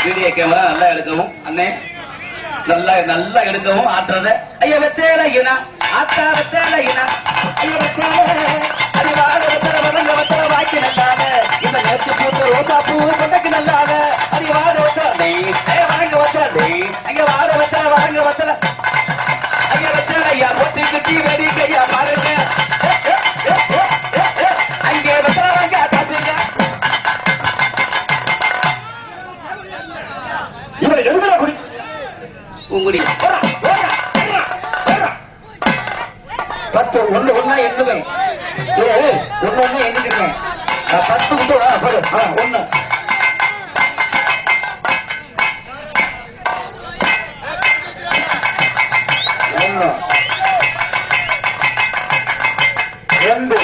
Video camera நல்லா எடுக்கவும் அண்ணே, நல்லா நல்லா எடுக்கவும் ஆட்டுறத ஐயா வச்சேலையினா ஆத்தா வச்சேலையினா ஐயா வச்சேல அறிவாத வச்சல வதங்க வச்சல வாக்கி நல்லாத இந்த நேற்று பூத்த ரோசா பூ கொண்டக்கு நல்லாத அறிவாத வச்சல வணங்க வச்சல ஐயா வாட வச்சல வணங்க வச்சல ஐயா வச்சல ஐயா போட்டி குட்டி வெடி கையா பாருங்க அங்கே வச்சல வாங்க காசுங்க இவரை எழுதுற குடி உங்குடி 10 ஒண்ணு ஒண்ணா எண்ணுவேன், ஒண்ணு ஒண்ணு எண்ணிக்கிறேன். 10 குத்து ஒண்ணு ரெண்டு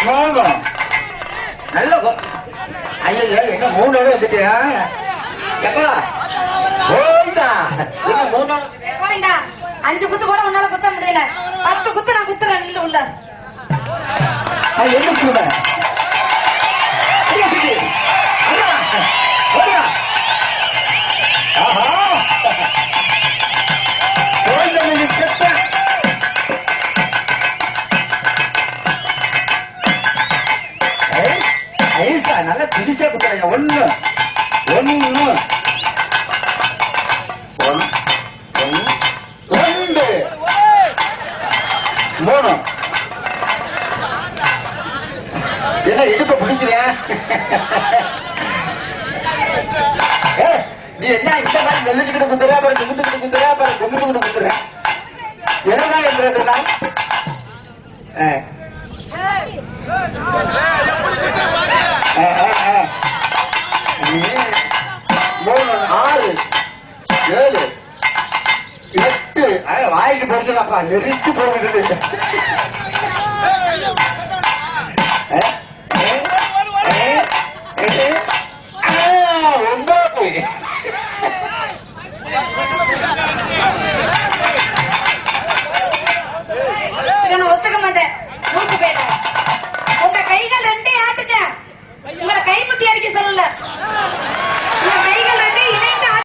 மூணு நல்ல ஐயோ என்ன 3 வந்துட்டியா எப்பா போய்தா என்ன 3 போய்தா 5 குத்து கூட உன்னால குத்த முடியல 10 குத்து நான் குத்துறேன் இல்ல உள்ள என்ன கூட நல்லா துடிசா குத்துறாங்க ஒண்ணு ஒண்ணு ரெண்டு மூணு என்ன இடுப்ப பிடிக்கிறேன் நீ என்ன இந்த மாதிரி நெல்லுக்கிட்டு குத்துறா பாரு கும்பிட்டு குத்துறா பாரு கும்பிட்டு குத்துற என்னடா என்றதுனா மூணு 6 7 8 வாய்க்கு பறிச்சலாப்பா நெரிச்சு போயிட்டு 9